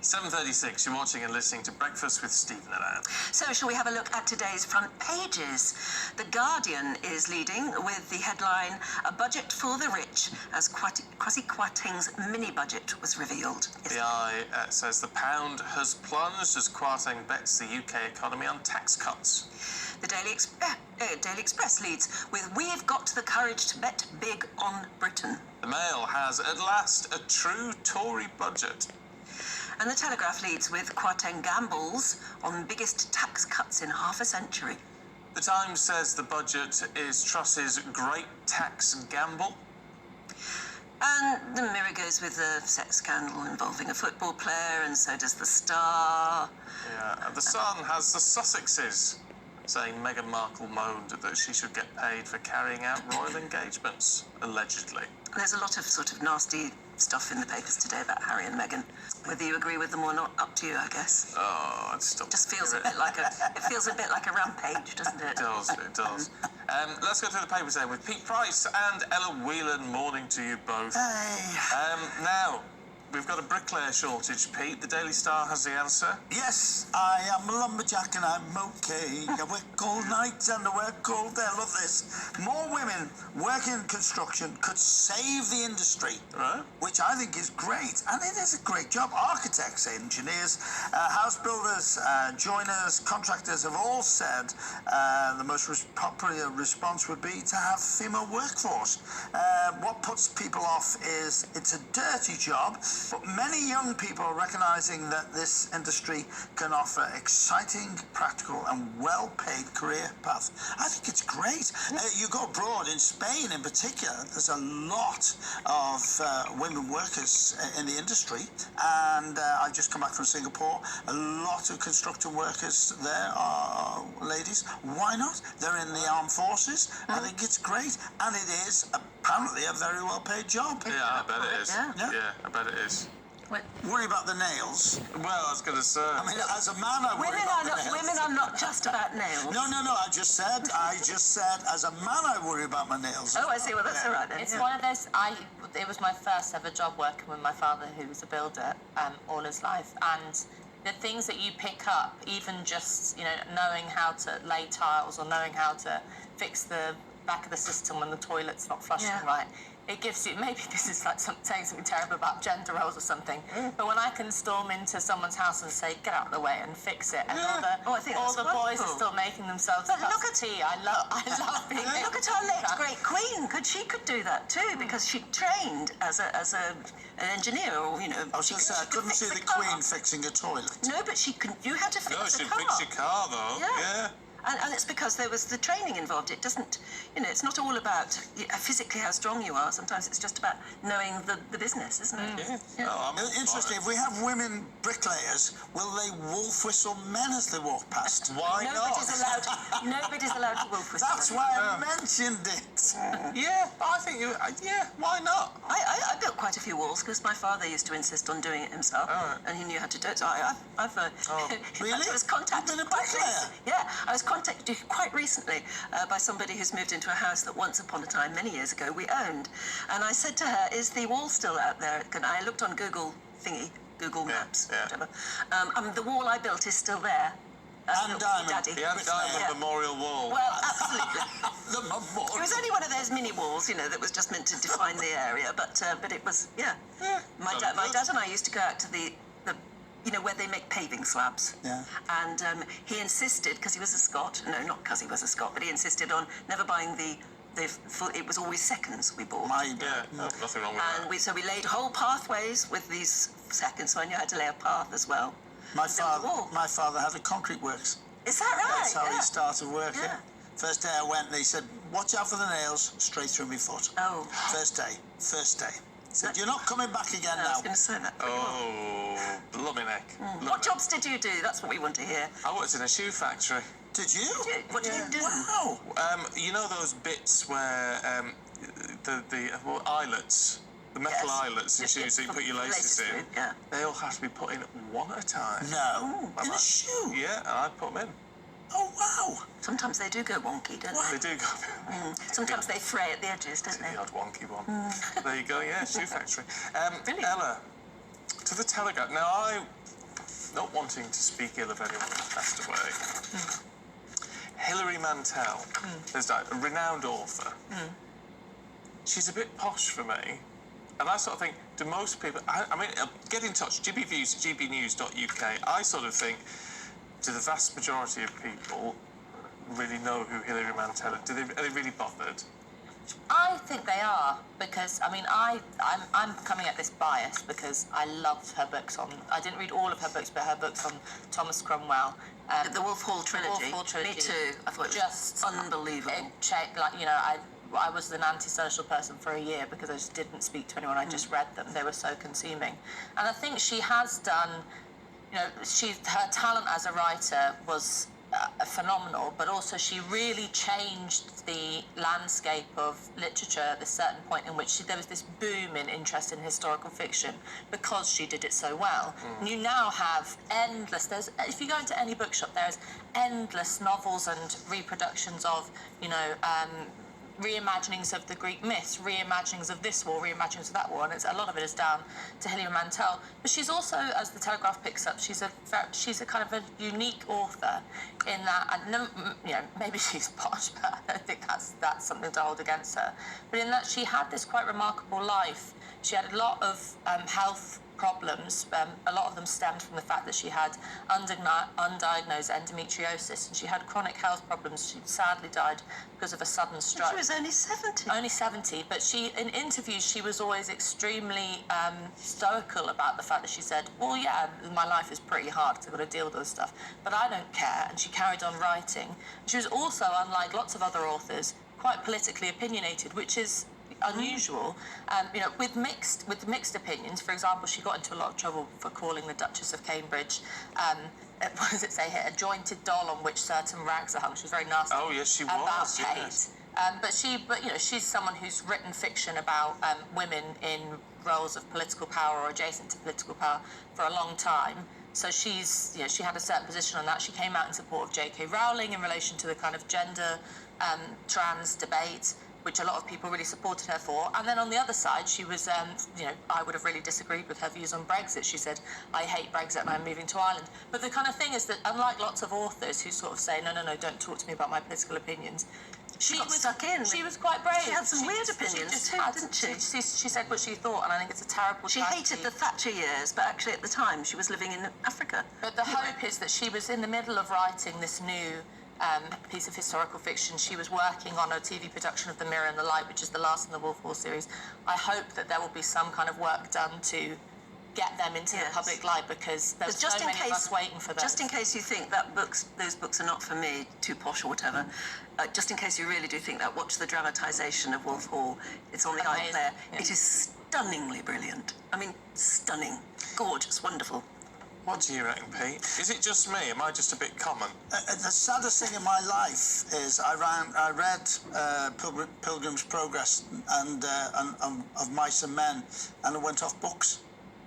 7:36, you're watching and listening to Breakfast with Stephen and Anne. So shall we have a look at today's front pages? The Guardian is leading with the headline, "A Budget for the Rich," as Kwasi Kwarteng's mini-budget was revealed. The Eye says the pound has plunged as Kwarteng bets the UK economy on tax cuts. The Daily Express leads with, "We've got the courage to bet big on Britain." The Mail has at last a true Tory budget. And the Telegraph leads with, "Kwarteng gambles on biggest tax cuts in half a century." The Times says the budget is Truss's great tax gamble. And the Mirror goes with the sex scandal involving a football player, and so does the Star. Yeah, and the Sun has the Sussexes saying Meghan Markle moaned that she should get paid for carrying out royal engagements, allegedly. There's a lot of sort of nasty stuff in the papers today about Harry and Meghan. Whether you agree with them or not, up to you, I guess. Oh, it still just feels a bit like a rampage, doesn't it? It does, it does. Let's go through the papers then with Pete Price and Ella Whelan. Morning to you both. Hey. Now, we've got a bricklayer shortage, Pete. The Daily Star has the answer. Yes, I am a lumberjack and I'm okay. I work all night and I work all day. I love this. More women working in construction could save the industry, Right. which I think is great. And it is a great job. Architects, engineers, house builders, joiners, contractors have all said the most popular response would be to have female workforce. What puts people off is it's a dirty job. But many young people are recognising that this industry can offer exciting, practical and well-paid career path. I think it's great. You go abroad, in Spain in particular, there's a lot of women workers in the industry. And I've just come back from Singapore. A lot of construction workers there are ladies. Why not? They're in the armed forces. I think it's great. And it is apparently a very well-paid job. Yeah, I bet it is. Yeah. I bet it is. Worry about the nails. Well, I was going to say. I mean, as a man, I worry about the nails. Women are not just about nails. No. I just said, as a man, I worry about my nails. Oh, I see. Well, that's all right then. It's one of those. It was my first ever job working with my father, who was a builder all his life, and the things that you pick up, even just knowing how to lay tiles or knowing how to fix the back of the system when the toilet's not flushing right. It gives you, maybe this is like saying something terrible about gender roles or something, but when I can storm into someone's house and say, "Get out of the way," and fix it, and all the boys are still making themselves cups of tea. I love being able Look at our late great Queen. She could do that too, because she trained as an engineer, or I was going to say, I couldn't see the Queen fixing a toilet. No, but she knew how to fix a car. No, she fixed your car though. Yeah. And it's because there was the training involved. It doesn't, it's not all about physically how strong you are. Sometimes it's just about knowing the business, isn't it? Yeah. No, Interesting. If we have women bricklayers, will they wolf whistle men as they walk past? Why not? Nobody's allowed to wolf whistle. That's why I mentioned it. Yeah, I think you. Yeah, why not? I built quite a few walls because my father used to insist on doing it himself, and he knew how to do it. So I've Really? I was contacted. You've been a bricklayer? Yeah, I was contacted quite recently by somebody who's moved into a house that once upon a time, many years ago, we owned. And I said to her, "Is the wall still out there?" And I looked on Google Maps, whatever. The wall I built is still there. And Diamond. Daddy. The Anne Diamond Memorial Wall. Well, absolutely. The memorial. It was only one of those mini walls, that was just meant to define the area. But it was, My dad and I used to go out to the where they make paving slabs. Yeah. And he insisted, because he was a Scot, no, not because he was a Scot, but he insisted on never buying the full, it was always seconds we bought. Nothing wrong with that. So we laid whole pathways with these seconds, so I knew how to lay a path as well. My father had a concrete works. Is that right? That's how he started working. Yeah. First day I went, and he said, "Watch out for the nails, straight through my foot." Oh. First day. Said, "You're not coming back again now." I was going to say that. Oh, blooming heck. What jobs did you do? That's what we want to hear. I worked in a shoe factory. Did you? What did you do? Wow. You know those bits where the eyelets, the metal eyelets in shoes that you put your laces in? Yeah. They all have to be put in one at a time. No. In a shoe? Yeah, and I put them in. Oh, wow. Sometimes they do go wonky, don't They do go. Sometimes they fray at the edges, don't they? The odd wonky one. There you go, yeah, shoe factory. Brilliant. Ella, to the Telegraph. Now, not wanting to speak ill of anyone who's passed away. Hilary Mantel, there's a renowned author. She's a bit posh for me. And I sort of think, do most people... I mean, get in touch, GBNEWS.uk. I sort of think, do the vast majority of people really know who Hilary Mantel is? Are they really bothered? I think they are, because, I mean, I'm coming at this bias because I loved her books on... I didn't read all of her books, but her books on Thomas Cromwell. The Wolf Hall trilogy. The Wolf Hall trilogy. Me too. I thought it was just unbelievable. I was an antisocial person for a year because I just didn't speak to anyone. I just read them. They were so consuming. And I think she has done, her talent as a writer was phenomenal, but also she really changed the landscape of literature at a certain point in which there was this boom in interest in historical fiction because she did it so well. And you now have if you go into any bookshop, there's endless novels and reproductions of, reimaginings of the Greek myths, reimaginings of this war, reimaginings of that war, and a lot of it is down to Hilary Mantel. But she's also, as the Telegraph picks up, she's a kind of a unique author in that, and maybe she's posh, but I don't think that's something to hold against her. But in that she had this quite remarkable life. She had a lot of health problems. A lot of them stemmed from the fact that she had undiagnosed endometriosis, and she had chronic health problems. She sadly died because of a sudden stroke. She was only 70. Only 70, but in interviews she was always extremely stoical about the fact that she said, well, yeah, my life is pretty hard because I've got to deal with all this stuff, but I don't care, and she carried on writing. She was also, unlike lots of other authors, quite politically opinionated, which is unusual, with mixed opinions. For example, she got into a lot of trouble for calling the Duchess of Cambridge, what does it say here, a jointed doll on which certain rags are hung. She was very nasty. Oh yes, she about was. Kate. Yes. But she's someone who's written fiction about women in roles of political power or adjacent to political power for a long time. So she had a certain position on that. She came out in support of J.K. Rowling in relation to the kind of gender trans debate, which a lot of people really supported her for. And then on the other side, she was, I would have really disagreed with her views on Brexit. She said, I hate Brexit and I'm moving to Ireland. But the kind of thing is that, unlike lots of authors who sort of say, no, don't talk to me about my political opinions, She got stuck in. She was quite brave. She had some weird opinions too, didn't she? She said what she thought, and I think it's a terrible She tragedy. hated the Thatcher years, but actually at the time she was living in Africa. But the hope is that she was in the middle of writing this new piece of historical fiction. She was working on a TV production of The Mirror and the Light, which is the last in the Wolf Hall series. I hope that there will be some kind of work done to get them into the public light, because there's so many of us waiting for them. Just in case you think that those books are not for me, too posh or whatever, just in case you really do think that, watch the dramatisation of Wolf Hall. It's on the iPlayer. Yeah. It is stunningly brilliant. I mean, stunning, gorgeous, wonderful. What do you reckon, Pete? Is it just me? Am I just a bit common? The saddest thing in my life is I read Pilgrim's Progress and of Mice and Men, and it went off books.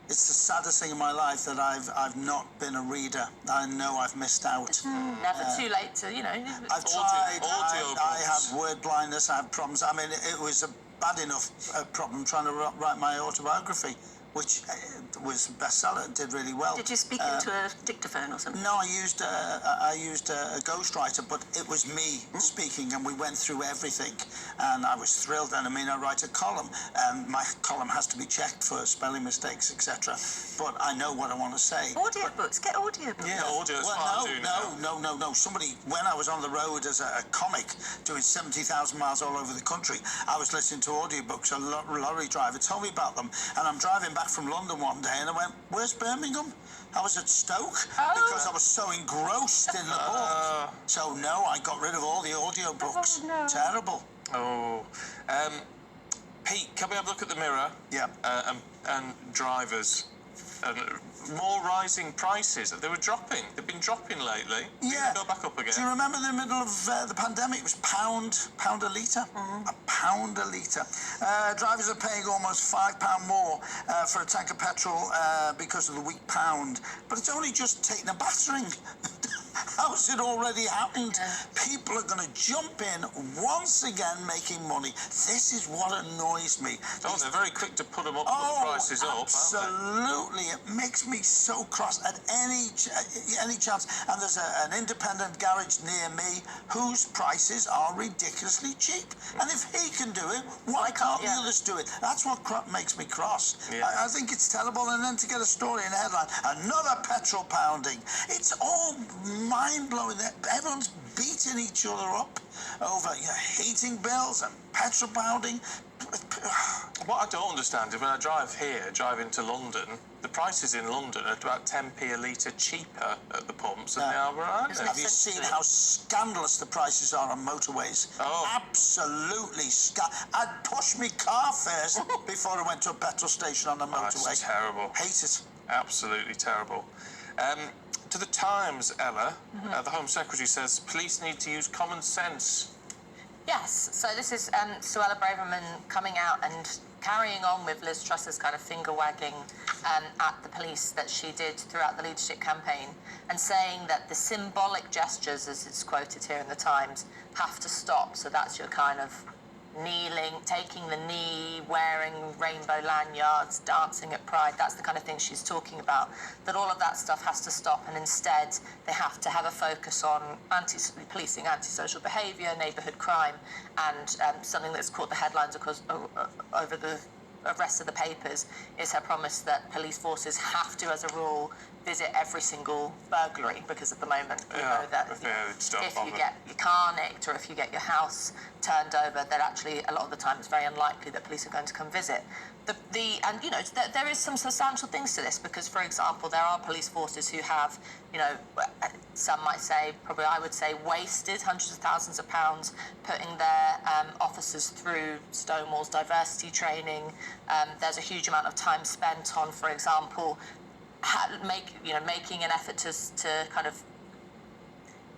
It's the saddest thing in my life that I've not been a reader. I know I've missed out. It's never too late to, I've tried. I have word blindness. I have problems. I mean, it was a bad enough problem trying to write my autobiography, which was a bestseller. It did really well. Did you speak into a dictaphone or something? No, I used a ghostwriter, but it was me speaking, and we went through everything, and I was thrilled. And I mean, I write a column, and my column has to be checked for spelling mistakes, etc. But I know what I want to say. Audiobooks, get audiobooks. Yeah, audio. No. Somebody, when I was on the road as a comic doing 70,000 miles all over the country, I was listening to audiobooks. A lorry driver told me about them, and I'm driving back from London one day, and I went, "Where's Birmingham?" I was at Stoke because I was so engrossed in the book. So no, I got rid of all the audiobooks. Oh, no. Terrible. Oh, Pete, can we have a look at the Mirror? Yeah. And drivers. More rising prices. They were dropping. They've been dropping lately. Yeah. Go back up again. Do you remember in the middle of the pandemic, it was pound a litre? A pound a litre. Drivers are paying almost £5 more for a tank of petrol because of the weak pound. But it's only just taken a battering. how's it already happened? People are going to jump in once again, making money. This is what annoys me. Oh, they're very quick to put them up, put the prices up, absolutely. It makes me so cross at any chance. And there's an independent garage near me whose prices are ridiculously cheap. And if he can do it, why can't the others do it? That's what makes me cross. Yeah. I think it's terrible. And then to get a story in a headline, another petrol pounding. It's all mind-blowing. Everyone's beating each other up over heating bills and petrol pounding. What I don't understand is when I drive into London, the prices in London are about 10p a litre cheaper at the pumps than they are where I live. Have you seen how scandalous the prices are on motorways? Oh. Absolutely I'd push my car first before I went to a petrol station on a motorway. That's terrible. Hate it. Absolutely terrible. To the Times, Ella, the Home Secretary says police need to use common sense. Yes, so this is Suella Braverman coming out and carrying on with Liz Truss's kind of finger-wagging at the police that she did throughout the leadership campaign, and saying that the symbolic gestures, as it's quoted here in the Times, have to stop. So that's your kind of kneeling, taking the knee, wearing rainbow lanyards, dancing at Pride. That's the kind of thing she's talking about. That all of that stuff has to stop, and instead they have to have a focus on policing antisocial behaviour, neighbourhood crime, and something that's caught the headlines over the rest of the papers is her promise that police forces have to, as a rule, visit every single burglary, because at the moment we know that if you get your car nicked or if you get your house turned over, that actually a lot of the time it's very unlikely that police are going to come visit. And you know, there is some substantial things to this, because, for example, there are police forces who have, you know, some might say, probably I would say, wasted hundreds of thousands of pounds putting their officers through Stonewall's diversity training. There's a huge amount of time spent on, for example, making an effort to kind of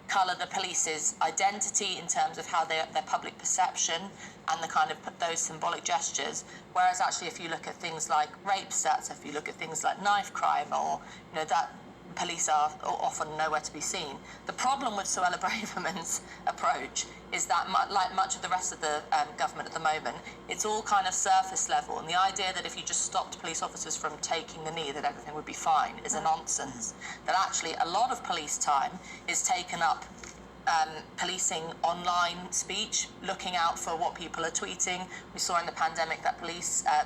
colour the police's identity in terms of how their public perception and the kind of those symbolic gestures. Whereas actually, if you look at things like rape stats, if you look at things like knife crime, or that police are often nowhere to be seen. The problem with Suella Braverman's approach is that, like much of the rest of the government at the moment, it's all kind of surface level, and the idea that if you just stopped police officers from taking the knee, that everything would be fine is a nonsense. That actually a lot of police time is taken up policing online speech, looking out for what people are tweeting. We saw in the pandemic that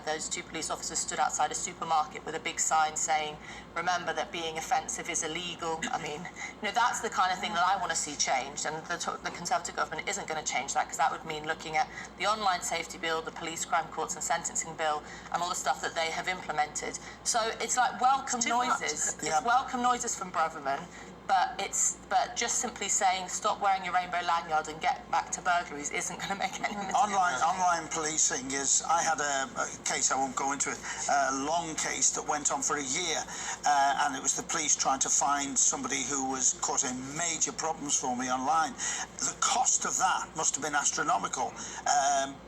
those two police officers stood outside a supermarket with a big sign saying, "Remember that being offensive is illegal." I mean, that's the kind of thing that I want to see changed, and the Conservative government isn't going to change that, because that would mean looking at the online safety bill, the police crime courts and sentencing bill, and all the stuff that they have implemented. So it's like welcome noises. It's welcome noises from Braverman. But just simply saying stop wearing your rainbow lanyard and get back to burglaries isn't going to make any difference. Online policing is. I had a case, I won't go into it, a long case that went on for a year, and it was the police trying to find somebody who was causing major problems for me online. The cost of that must have been astronomical,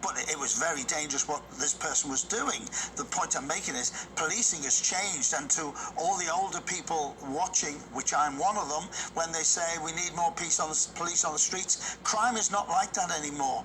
but it was very dangerous what this person was doing. The point I'm making is policing has changed, and to all the older people watching, which I'm one of them, when they say we need more police on the streets, crime is not like that anymore.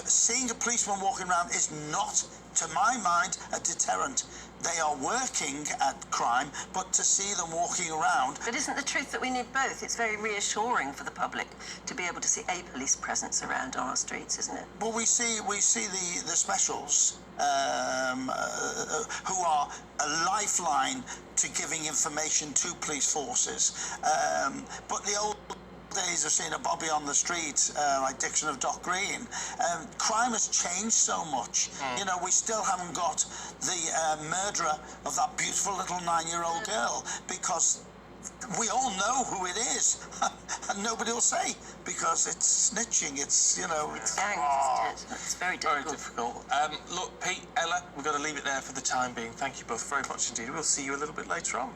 Seeing a policeman walking around is not, to my mind, a deterrent. They are working at crime, but to see them walking around... But isn't the truth that we need both? It's very reassuring for the public to be able to see a police presence around our streets, isn't it? Well, we see the specials who are a lifeline to giving information to police forces. But the old days of seeing a bobby on the street, like Dixon of Dock Green, crime has changed so much. We still haven't got the murderer of that beautiful little 9-year-old girl, because we all know who it is, and nobody will say, because it's snitching. It's it's very difficult. Very difficult. Look, Pete, Ella, we've got to leave it there for the time being. Thank you both very much indeed. We'll see you a little bit later on.